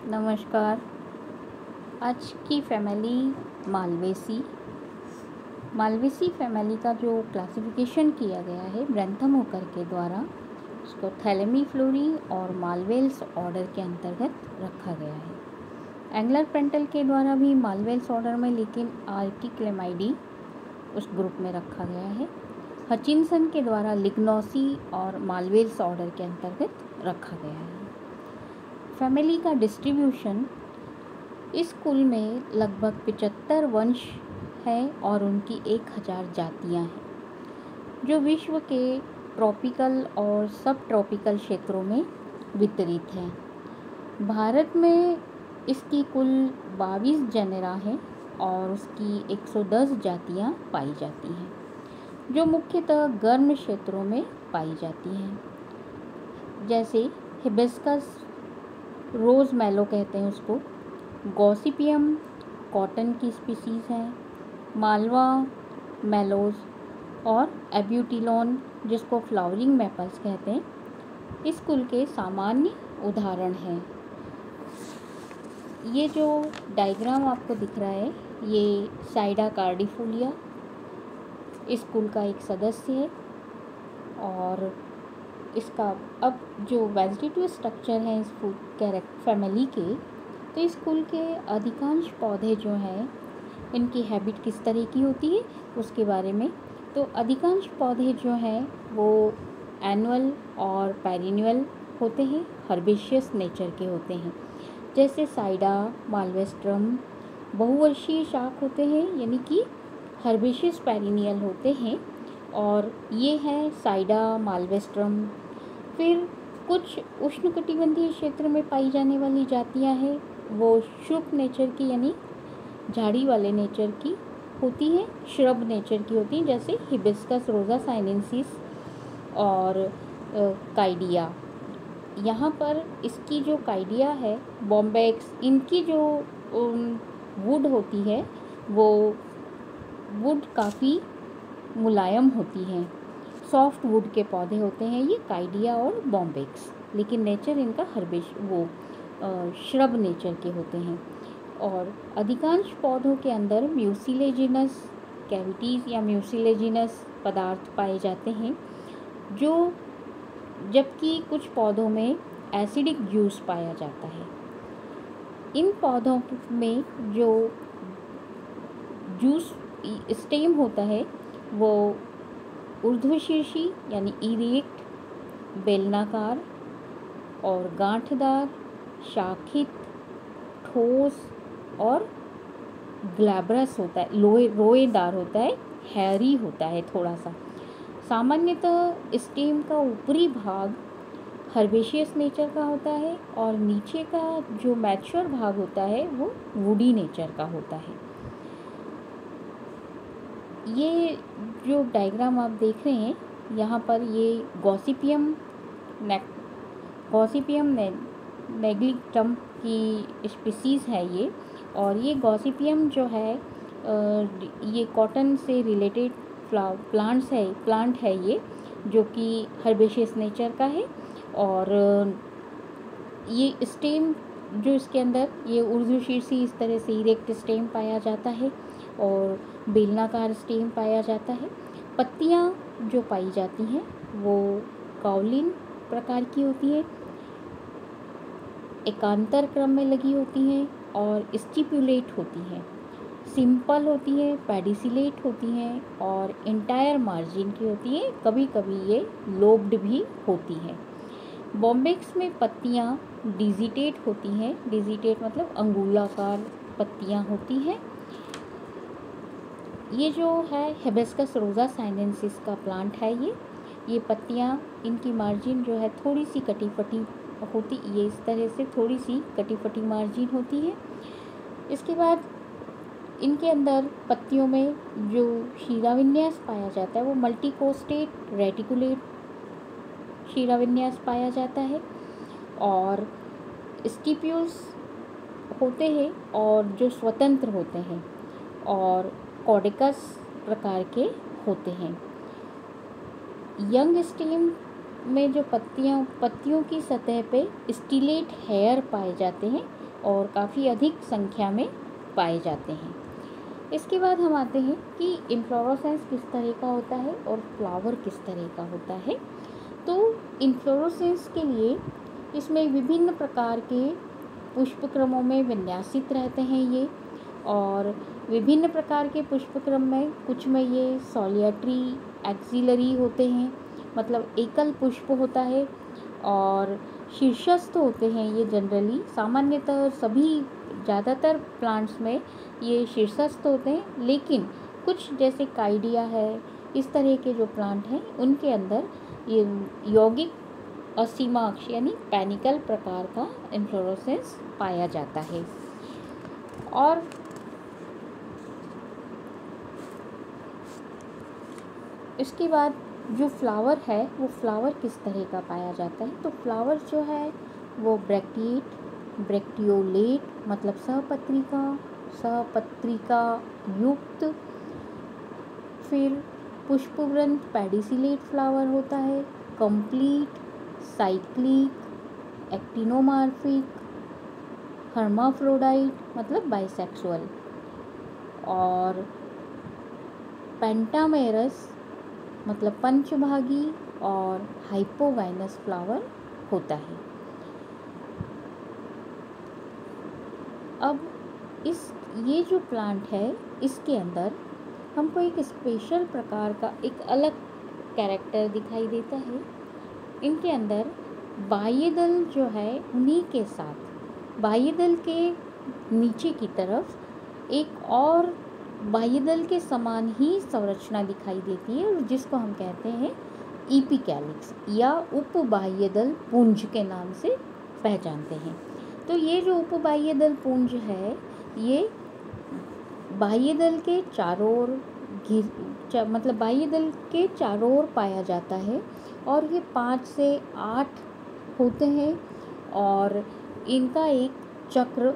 नमस्कार। आज की फैमिली मालवेसी फैमिली का जो क्लासिफिकेशन किया गया है ब्रेंथम होकर के द्वारा, उसको थैलेमीफ्लोरी और मालवेल्स ऑर्डर के अंतर्गत रखा गया है। एंगलर पेंटल के द्वारा भी मालवेल्स ऑर्डर में, लेकिन आर्किक्लेमाइडी उस ग्रुप में रखा गया है। हचिनसन के द्वारा लिग्नोसी और मालवेल्स ऑर्डर के अंतर्गत रखा गया है। फैमिली का डिस्ट्रीब्यूशन, इस कुल में लगभग 75 वंश हैं और उनकी 1000 जातियां हैं, जो विश्व के ट्रॉपिकल और सब ट्रॉपिकल क्षेत्रों में वितरित हैं। भारत में इसकी कुल 22 जेनेरा हैं और उसकी 110 जातियां पाई जाती हैं, जो मुख्यतः गर्म क्षेत्रों में पाई जाती हैं, जैसे हिबिस्कस रोज़ मैलो कहते हैं उसको, गॉसिपियम कॉटन की स्पीसीज़ है, मालवा मेलोज और एब्यूटिलोन जिसको फ्लावरिंग मैपल्स कहते हैं, इस कुल के सामान्य उदाहरण हैं। ये जो डायग्राम आपको दिख रहा है, ये साइडा कार्डिफोलिया इस कुल का एक सदस्य है। और इसका अब जो वेजिटेटिव स्ट्रक्चर है इस फैमिली के, तो इस कुल के अधिकांश पौधे जो हैं, इनकी हैबिट किस तरह की होती है उसके बारे में। तो अधिकांश पौधे जो हैं वो एनुअल और पेरिनियल होते हैं, हर्बेशियस नेचर के होते हैं। जैसे साइडा मालवेस्ट्रम बहुवर्षीय शाख होते हैं, यानी कि हर्बेशियस पेरिनियल होते हैं, और ये है साइडा मालवेस्ट्रम। फिर कुछ उष्णकटिबंधीय क्षेत्र में पाई जाने वाली जातियां हैं, वो श्रुप नेचर की यानी झाड़ी वाले नेचर की होती हैं, श्रब नेचर की होती हैं, जैसे हिबिस्कस रोजा साइनेंसिस और काइडिया। यहाँ पर इसकी जो काइडिया है, बॉम्बेक्स, इनकी जो वुड होती है वो वुड काफ़ी मुलायम होती हैं, सॉफ्ट वुड के पौधे होते हैं ये काइडिया और बॉम्बेक्स, लेकिन नेचर इनका श्रब नेचर के होते हैं। और अधिकांश पौधों के अंदर म्यूसिलेजिनस कैविटीज़ या म्यूसिलेजिनस पदार्थ पाए जाते हैं, जबकि कुछ पौधों में एसिडिक जूस पाया जाता है। इन पौधों में जो जूस स्टेम होता है वो ऊर्ध्वशीर्षी यानी इरेक्ट, बेलनाकार और गांठदार, शाखित, ठोस और ग्लैब्रस होता है, रोएदार होता है, हैरी होता है थोड़ा सा। सामान्यतः स्टेम का ऊपरी भाग हर्बेशियस नेचर का होता है और नीचे का जो मैच्योर भाग होता है वो वुडी नेचर का होता है। ये जो डायग्राम आप देख रहे हैं यहाँ पर, ये गॉसिपियम नेग्लिक्टम की स्पीसीज़ है ये। और ये गॉसिपियम जो है ये कॉटन से रिलेटेड प्लांट है ये, जो कि हर्बेशियस नेचर का है। और ये स्टेम जो इसके अंदर, ये ऊर्ध्वशीर्षी इस तरह से इरेक्ट स्टेम पाया जाता है और बेलनाकार स्टेम पाया जाता है। पत्तियां जो पाई जाती हैं वो काउलिन प्रकार की होती है, एकांतर क्रम में लगी होती हैं और स्टिपुलेट होती हैं, सिंपल होती है, पेडिसिलेट होती हैं और इंटायर मार्जिन की होती है। कभी कभी ये लोब्ड भी होती हैं। बॉम्बेक्स में पत्तियां डिजिटेट होती हैं, डिजिटेट मतलब अंगुलाकार पत्तियां होती हैं। ये जो है हिबिस्कस रोजा साइनेंसिस का प्लांट है ये पत्तियां, इनकी मार्जिन जो है थोड़ी सी कटी फटी होती, ये इस तरह से थोड़ी सी कटी फटी मार्जिन होती है। इसके बाद इनके अंदर पत्तियों में जो शीराविन्यास पाया जाता है वो मल्टीकोस्टेट रेटिकुलेट शीराविन्यास पाया जाता है, और स्टिप्यूल्स होते हैं और जो स्वतंत्र होते हैं और कॉडिकस प्रकार के होते हैं। यंग स्टेम में जो पत्तियों की सतह पे स्टिलेट हेयर पाए जाते हैं, और काफ़ी अधिक संख्या में पाए जाते हैं। इसके बाद हम आते हैं कि इन्फ्लोरेसेंस किस तरह का होता है और फ्लावर किस तरह का होता है। तो इन्फ्लोरेसेंस के लिए इसमें विभिन्न प्रकार के पुष्पक्रमों में विन्यासित रहते हैं ये, और विभिन्न प्रकार के पुष्पक्रम में कुछ में ये सोलिएटरी एक्सिलरी होते हैं, मतलब एकल पुष्प होता है, और शीर्षस्थ होते हैं ये जनरली, सामान्यतः सभी ज़्यादातर प्लांट्स में ये शीर्षस्थ होते हैं, लेकिन कुछ जैसे काइडिया है, इस तरह के जो प्लांट हैं उनके अंदर ये यौगिक असीमाक्ष यानी पैनिकल प्रकार का इन्फ्लोरेसेंस पाया जाता है। और इसके बाद जो फ्लावर है वो फ्लावर किस तरह का पाया जाता है, तो फ्लावर जो है वो ब्रैक्टिएट, ब्रैक्टियोलेट मतलब सहपत्रिका युक्त, फिर पुष्पवृंत पेडिसिलेट फ्लावर होता है, कंप्लीट, साइक्लिक, एक्टिनोमार्फिक, हर्माफ्रोडाइट मतलब बाइसेक्सुअल, और पेंटामेरस मतलब पंचभागी, और हाइपोगाइनस फ्लावर होता है। अब ये जो प्लांट है इसके अंदर हमको एक स्पेशल प्रकार का एक अलग कैरेक्टर दिखाई देता है। इनके अंदर बाह्य दल जो है उन्हीं के साथ बाह्य दल के नीचे की तरफ एक और बाह्य दल के समान ही संरचना दिखाई देती है, और जिसको हम कहते हैं इपिकैलिक्स या उपबाह्य दल पुंज के नाम से पहचानते हैं। तो ये जो उपबाह्य दल पुंज है ये बाह्य दल के चारों ओर मतलब बाह्य दल के चारों ओर पाया जाता है, और ये 5 से 8 होते हैं, और इनका एक चक्र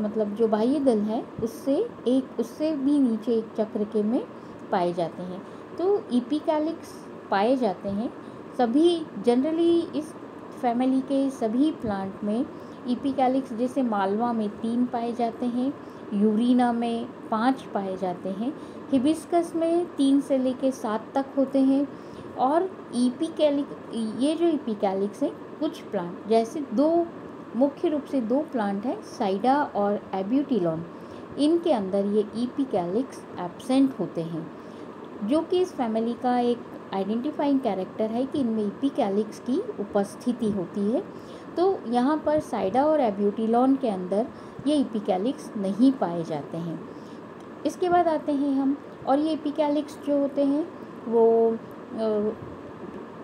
मतलब जो बाह्य दल है उससे भी नीचे एक चक्र के में पाए जाते हैं। तो इपिकैलिक्स पाए जाते हैं सभी जनरली इस फैमिली के सभी प्लांट में। इपिकैलिक्स जैसे मालवा में 3 पाए जाते हैं, यूरिना में 5 पाए जाते हैं, हिबिस्कस में 3 से लेकर 7 तक होते हैं। और ये जो इपिकैलिक्स है कुछ प्लांट जैसे मुख्य रूप से 2 प्लांट हैं, साइडा और एब्यूटिलॉन, इनके अंदर ये इपिकैलिक्स एब्सेंट होते हैं, जो कि इस फैमिली का एक आइडेंटिफाइंग कैरेक्टर है कि इनमें इपिकैलिक्स की उपस्थिति होती है। तो यहाँ पर साइडा और एब्यूटिलॉन के अंदर ये इपिकैलिक्स नहीं पाए जाते हैं। इसके बाद आते हैं हम, और ये इपिकैलिक्स जो होते हैं वो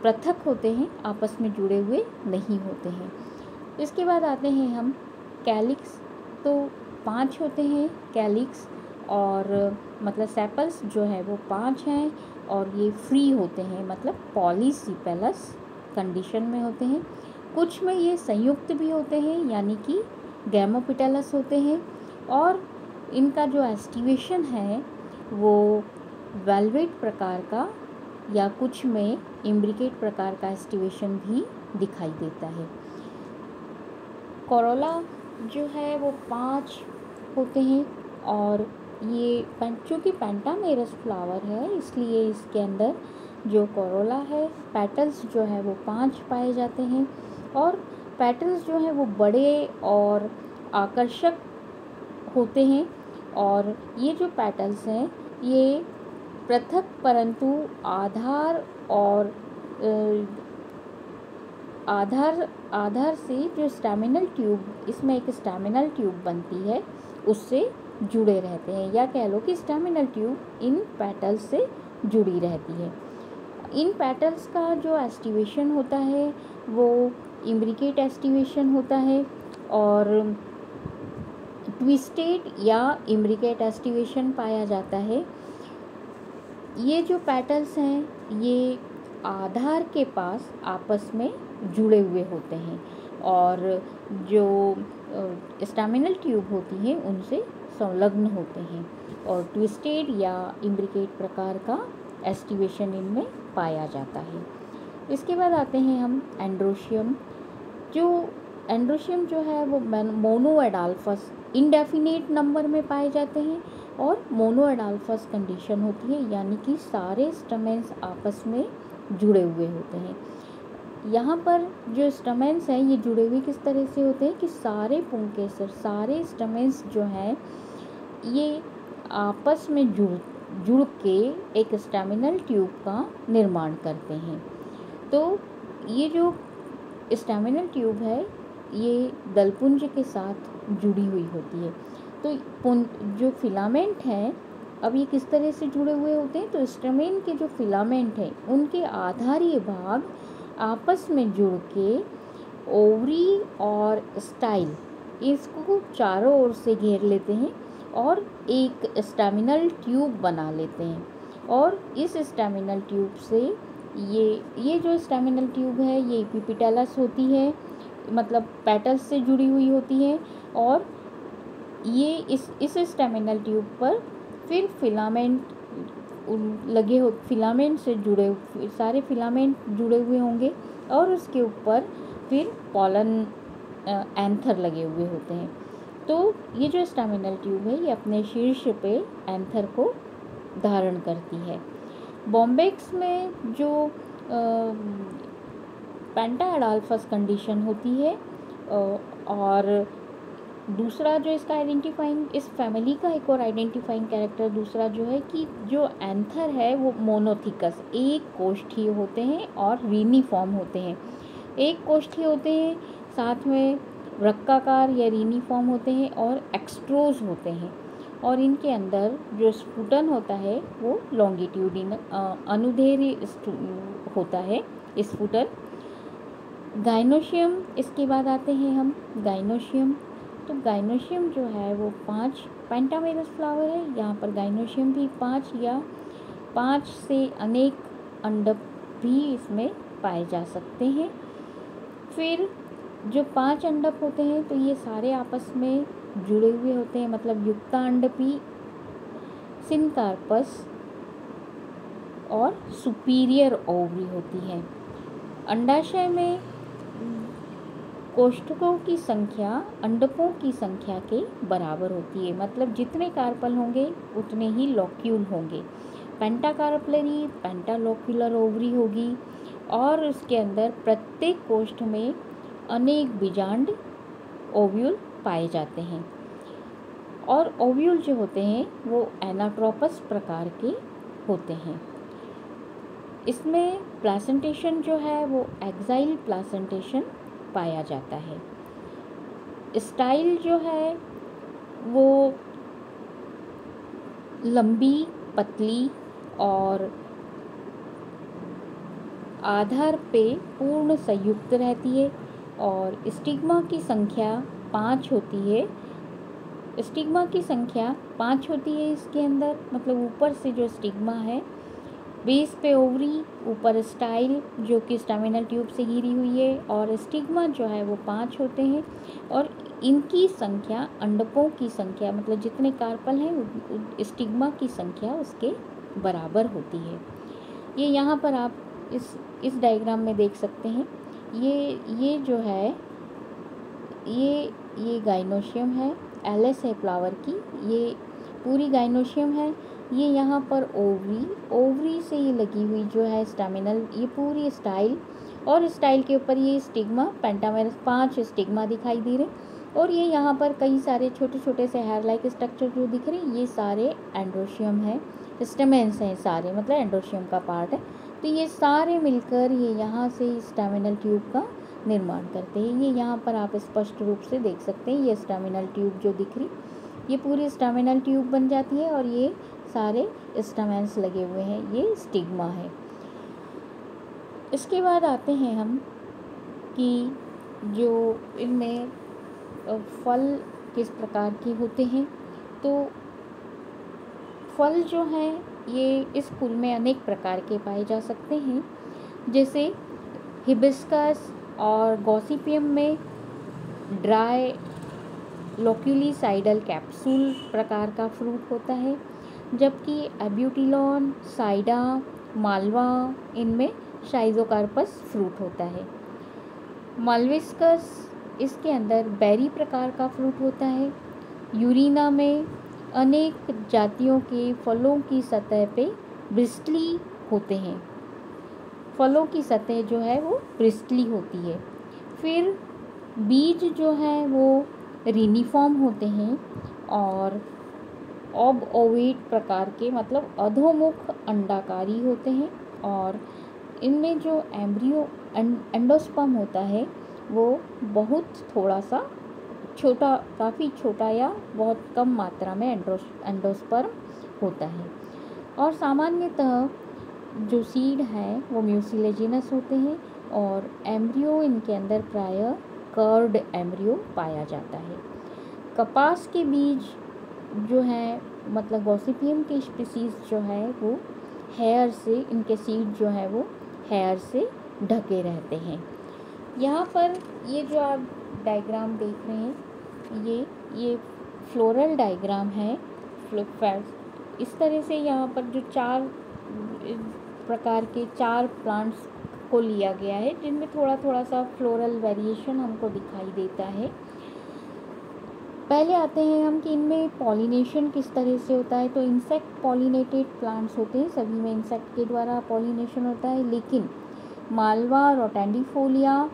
पृथक होते हैं, आपस में जुड़े हुए नहीं होते हैं। इसके बाद आते हैं हम कैलिक्स, तो 5 होते हैं कैलिक्स, और मतलब सेपल्स जो है वो 5 हैं, और ये फ्री होते हैं मतलब पॉलीसेपेलस कंडीशन में होते हैं। कुछ में ये संयुक्त भी होते हैं यानी कि गैमोपेटलस होते हैं, और इनका जो एस्टिवेशन है वो वेलवेट प्रकार का या कुछ में इम्ब्रिकेट प्रकार का एस्टिवेशन भी दिखाई देता है। कोरोला जो है वो 5 होते हैं, और ये चूँकि पेंटामेरस फ्लावर है इसलिए इसके अंदर जो कोरोला है पेटल्स जो है वो 5 पाए जाते हैं, और पेटल्स जो हैं वो बड़े और आकर्षक होते हैं। और ये जो पेटल्स हैं ये पृथक परंतु आधार से जो स्टैमिनल ट्यूब, इसमें एक स्टैमिनल ट्यूब बनती है, उससे जुड़े रहते हैं, या कह लो कि स्टैमिनल ट्यूब इन पेटल्स से जुड़ी रहती है। इन पेटल्स का जो एस्टिवेशन होता है वो इम्ब्रिकेट एस्टिवेशन होता है, और ट्विस्टेड या इम्ब्रिकेट एस्टिवेशन पाया जाता है। ये जो पेटल्स हैं ये आधार के पास आपस में जुड़े हुए होते हैं, और जो स्टैमिनल ट्यूब होती हैं उनसे संलग्न होते हैं, और ट्विस्टेड या इम्ब्रिकेट प्रकार का एस्टिवेशन इनमें पाया जाता है। इसके बाद आते हैं हम एंड्रोशियम। जो एंड्रोशियम जो है वो मोनोएडाल्फस इंडेफिनेट नंबर में पाए जाते हैं और मोनोएडाल्फस कंडीशन होती है, यानी कि सारे स्टमेंस आपस में जुड़े हुए होते हैं। यहाँ पर जो स्टमेंस हैं ये जुड़े हुए किस तरह से होते हैं कि सारे पुंकेसर, सारे स्टमेंस जो हैं ये आपस में जुड़ के एक स्टैमिनल ट्यूब का निर्माण करते हैं। तो ये जो स्टैमिनल ट्यूब है ये दलपुंज के साथ जुड़ी हुई होती है। तो जो फिलामेंट हैं अब ये किस तरह से जुड़े हुए होते हैं, तो स्टमेन के जो फिलामेंट हैं उनके आधारीय भाग आपस में जुड़ के ओवरी और स्टाइल इसको चारों ओर से घेर लेते हैं और एक स्टैमिनल ट्यूब बना लेते हैं। और इस स्टैमिनल ट्यूब से ये जो स्टैमिनल ट्यूब है ये एपिपेटलस होती है, मतलब पेटल्स से जुड़ी हुई होती है। और ये इस स्टैमिनल ट्यूब पर फिर फिलामेंट लगे हो, फिलामेंट से जुड़े सारे फिलामेंट जुड़े हुए होंगे और उसके ऊपर फिर पॉलन एंथर लगे हुए होते हैं। तो ये जो स्टैमिनल ट्यूब है ये अपने शीर्ष पे एंथर को धारण करती है। बॉम्बेक्स में जो पेंटाएडाल्फस कंडीशन होती है और दूसरा जो इसका आइडेंटिफाइंग, इस फैमिली का एक और आइडेंटिफाइंग कैरेक्टर दूसरा जो है कि जो एंथर है वो मोनोथिकस एक कोष्ठीय होते हैं और रीनिफॉर्म होते हैं। एक कोष्ठीय होते हैं, साथ में वृक्काकार या रीनिफॉर्म होते हैं और एक्सट्रोज होते हैं। और इनके अंदर जो स्फुटन होता है वो लॉन्गिट्यूडिनल अनुदैर्ध्य होता है स्फुटन। गाइनोशियम, इसके बाद आते हैं हम गाइनोशियम। तो गाइनोशियम जो है वो 5 पेंटामेरस फ्लावर है। यहाँ पर गाइनोशियम भी 5 या 5 से अनेक अंडक भी इसमें पाए जा सकते हैं। फिर जो 5 अंडक होते हैं तो ये सारे आपस में जुड़े हुए होते हैं, मतलब युक्तांडपी, सिनकार्पस और सुपीरियर ओवरी होती है। अंडाशय में कोष्ठकों की संख्या अंडकों की संख्या के बराबर होती है, मतलब जितने कार्पल होंगे उतने ही लॉक्यूल होंगे। पेंटाकार्पलरी पेंटालोक्यूलर ओवरी होगी और उसके अंदर प्रत्येक कोष्ठ में अनेक बीजांड ओव्यूल पाए जाते हैं। और ओव्यूल जो होते हैं वो एनाट्रोपस प्रकार के होते हैं। इसमें प्लासेंटेशन जो है वो एक्साइल प्लासेंटेशन पाया जाता है। स्टाइल जो है वो लंबी, पतली और आधार पे पूर्ण संयुक्त रहती है। और स्टिग्मा की संख्या 5 होती है। स्टिग्मा की संख्या 5 होती है इसके अंदर, मतलब ऊपर से जो स्टिग्मा है, बेस पे ओवरी, ऊपर स्टाइल जो कि स्टैमिनल ट्यूब से घिरी हुई है, और स्टिग्मा जो है वो 5 होते हैं। और इनकी संख्या अंडकों की संख्या, मतलब जितने कार्पल हैं स्टिग्मा की संख्या उसके बराबर होती है। ये यहाँ पर आप इस डायग्राम में देख सकते हैं। ये जो है ये गाइनोशियम है, एलएस है फ्लावर की, ये पूरी गाइनोशियम है। ये यहाँ पर ओवरी से ये लगी हुई जो है स्टैमिनल, ये पूरी स्टाइल, और स्टाइल के ऊपर ये स्टिग्मा पेंटामेरस 5 स्टिग्मा दिखाई दे रहे। और ये यहाँ पर कई सारे छोटे छोटे से हेयर लाइक स्ट्रक्चर जो दिख रहे हैं ये सारे एंड्रोशियम है, स्टेमेंस हैं सारे, मतलब एंड्रोशियम का पार्ट है। तो ये सारे मिलकर ये यहाँ से स्टैमिनल ट्यूब का निर्माण करते हैं। ये यहाँ पर आप स्पष्ट रूप से देख सकते हैं, ये स्टैमिनल ट्यूब जो दिख रही ये पूरी स्टैमिनल ट्यूब बन जाती है और ये सारे स्टैमेंस लगे हुए हैं, ये स्टिग्मा है। इसके बाद आते हैं हम कि जो इनमें फल किस प्रकार के होते हैं। तो फल जो हैं ये इस फूल में अनेक प्रकार के पाए जा सकते हैं, जैसे हिबिस्कस और गॉसिपियम में ड्राई लोक्यूलिसाइडल कैप्सूल प्रकार का फ्रूट होता है, जबकि एब्यूटिलॉन, साइडा, मालवा इनमें शाइजोकार्पस फ्रूट होता है। मालविस्कस इसके अंदर बेरी प्रकार का फ्रूट होता है। यूरिना में अनेक जातियों के फलों की सतह पे ब्रिस्टली होते हैं। फलों की सतह जो है वो ब्रिस्टली होती है। फिर बीज जो है वो रिनिफॉर्म होते हैं और ऑब ओवेट प्रकार के, मतलब अधोमुख अंडाकारी होते हैं। और इनमें जो एम्ब्रियो एंडोस्पर्म होता है वो बहुत थोड़ा सा छोटा, काफ़ी छोटा या बहुत कम मात्रा में एंडोस्पर्म होता है। और सामान्यतः जो सीड है वो म्यूसिलेजिनस होते हैं और एम्ब्रियो इनके अंदर प्रायः कर्व्ड एम्ब्रियो पाया जाता है। कपास के बीज जो है, मतलब गॉसिपियम के स्पीसीज जो है वो हेयर से, इनके सीड जो है वो हेयर से ढके रहते हैं। यहाँ पर ये जो आप डायग्राम देख रहे हैं ये फ्लोरल डायग्राम है। इस तरह से यहाँ पर जो 4 प्रकार के 4 प्लांट्स को लिया गया है जिनमें थोड़ा थोड़ा सा फ्लोरल वेरिएशन हमको दिखाई देता है। पहले आते हैं हम कि इनमें पॉलिनेशन किस तरह से होता है। तो इंसेक्ट पॉलिनेटेड प्लांट्स होते हैं, सभी में इंसेक्ट के द्वारा पॉलिनेशन होता है, लेकिन मालवा रोटेंडिफोलिया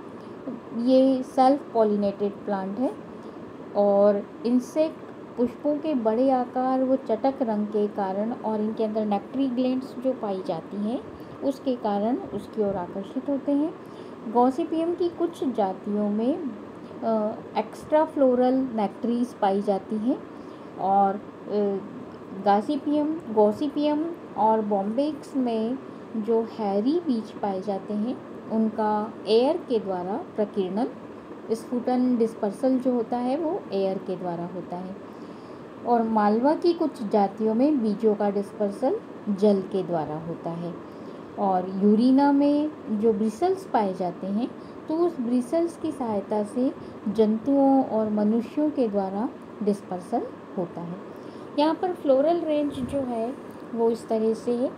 ये सेल्फ पॉलिनेटेड प्लांट है। और इंसेक्ट पुष्पों के बड़े आकार व चटक रंग के कारण और इनके अंदर नेक्टरी ग्लैंड्स जो पाई जाती हैं उसके कारण उसकी ओर आकर्षित होते हैं। गॉसिपियम की कुछ जातियों में एक्स्ट्रा फ्लोरल नेक्टरीज पाई जाती हैं और गॉसिपियम और बॉम्बेक्स में जो हैरी बीज पाए जाते हैं उनका एयर के द्वारा प्रकीर्णन, स्फुटन, डिस्पर्सल जो होता है वो एयर के द्वारा होता है। और मालवा की कुछ जातियों में बीजों का डिस्पर्सल जल के द्वारा होता है। और यूरिना में जो ब्रिसल्स पाए जाते हैं तो उस ब्रिसल्स की सहायता से जंतुओं और मनुष्यों के द्वारा डिस्पर्सल होता है। यहाँ पर फ्लोरल रेंज जो है वो इस तरह से है।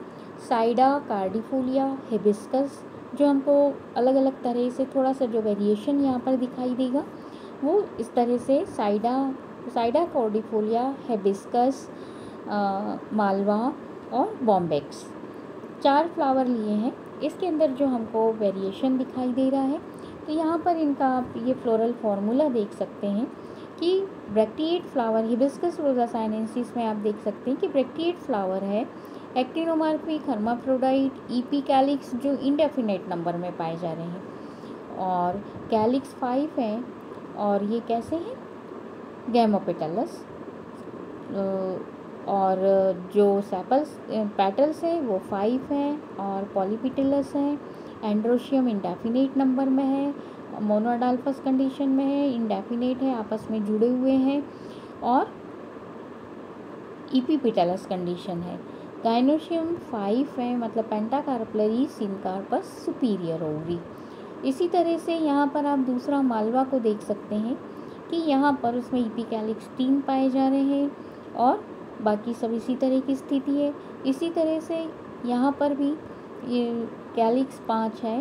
साइडा, कार्डिफोलिया, हिबिस्कस, जो हमको अलग अलग तरह से थोड़ा सा जो वेरिएशन यहाँ पर दिखाई देगा वो इस तरह से साइडा कार्डिफोलिया, हिबिस्कस, मालवा और बॉम्बेक्स 4 फ्लावर लिए हैं। इसके अंदर जो हमको वेरिएशन दिखाई दे रहा है तो यहाँ पर इनका आप ये फ्लोरल फार्मूला देख सकते हैं कि ब्रैक्टिएट फ्लावर हिबिस्कस रोजा साइनेंसिस में आप देख सकते हैं कि ब्रैक्टिएट फ्लावर है, एक्टिनोमार्फिक, हर्माफ्रोडाइट, ईपी कैलिक्स जो इंडेफिनेट नंबर में पाए जा रहे हैं और कैलिक्स 5 हैं। और ये कैसे हैं? गैमोपेटलस। और जो सेपल्स पेटल्स हैं वो 5 हैं और पॉलीपिटलस हैं। एंड्रोशियम इंडेफिनेट नंबर में है, मोनोडाल्फस कंडीशन में है, इंडेफिनेट है, आपस में जुड़े हुए हैं और इपीपिटलस कंडीशन है। गाइनोशियम 5 है, मतलब पेंटाकार्पलरी सिनकार्पस सुपीरियर ओवरी। इसी तरह से यहाँ पर आप दूसरा मालवा को देख सकते हैं कि यहाँ पर उसमें इपीकैलिक्स 3 पाए जा रहे हैं और बाकी सब इसी तरह की स्थिति है। इसी तरह से यहाँ पर भी ये कैलिक्स 5 है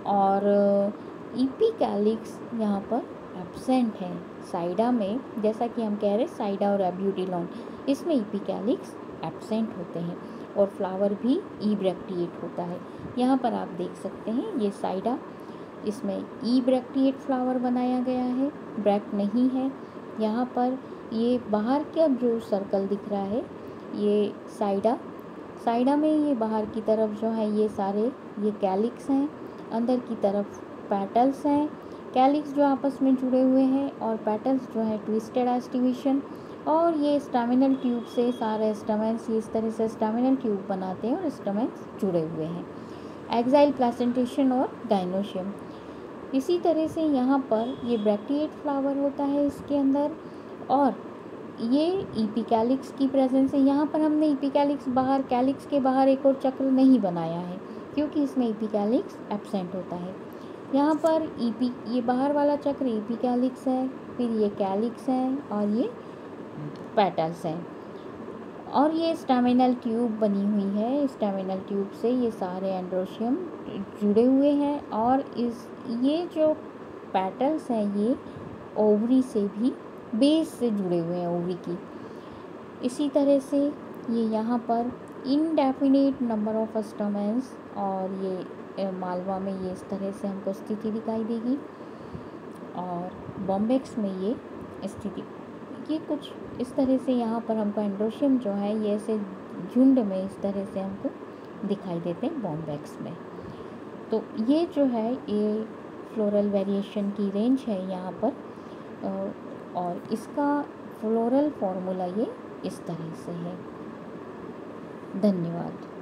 और ईपी कैलिक्स यहाँ पर एब्सेंट है। साइडा में जैसा कि हम कह रहे हैं साइडा और एब्यूटिलॉन, इसमें ईपी कैलिक्स एब्सेंट होते हैं और फ्लावर भी ई ब्रैक्टिएट होता है। यहाँ पर आप देख सकते हैं ये साइडा, इसमें ई ब्रैक्टिएट फ्लावर बनाया गया है, ब्रैक्ट नहीं है। यहाँ पर ये बाहर का जो सर्कल दिख रहा है ये साइडा में ये बाहर की तरफ जो है ये सारे ये कैलिक्स हैं, अंदर की तरफ पेटल्स हैं। कैलिक्स जो आपस में जुड़े हुए हैं और पेटल्स जो है ट्विस्टेड एज डिवीजन। और ये स्टैमिनल ट्यूब से सारे स्टमेंस ये इस तरह से स्टैमिनल ट्यूब बनाते हैं और स्टमेंस जुड़े हुए हैं। एक्साइल प्लेसेंटेशन और गाइनोशियम। इसी तरह से यहाँ पर ये ब्रैक्टिएट फ्लावर होता है इसके अंदर और ये ईपीकैलिक्स की प्रेजेंस है। यहाँ पर हमने ईपीकैलिक्स बाहर, कैलिक्स के बाहर एक और चक्र नहीं बनाया है क्योंकि इसमें ईपीकैलिक्स एब्सेंट होता है। यहाँ पर ये बाहर वाला चक्र ईपीकैलिक्स है, फिर ये कैलिक्स है और ये पेटल्स हैं और ये स्टैमिनल ट्यूब बनी हुई है। स्टैमिनल ट्यूब से ये सारे एंड्रोशियम जुड़े हुए हैं और ये जो पेटल्स हैं ये ओवरी से भी बेस से जुड़े हुए हैं, ओवरी की। इसी तरह से ये यहाँ पर इनडेफिनेट नंबर ऑफ स्टैमेन्स, और ये मालवा में ये इस तरह से हमको स्थिति दिखाई देगी, और बॉम्बेक्स में ये स्थिति, ये कुछ इस तरह से यहाँ पर हमको एंड्रोशियम जो है ये ऐसे झुंड में इस तरह से हमको दिखाई देते हैं बॉम्बेक्स में। तो ये जो है ये फ्लोरल वेरिएशन की रेंज है यहाँ पर, और इसका फ्लोरल फॉर्मूला ये इस तरह से है। धन्यवाद।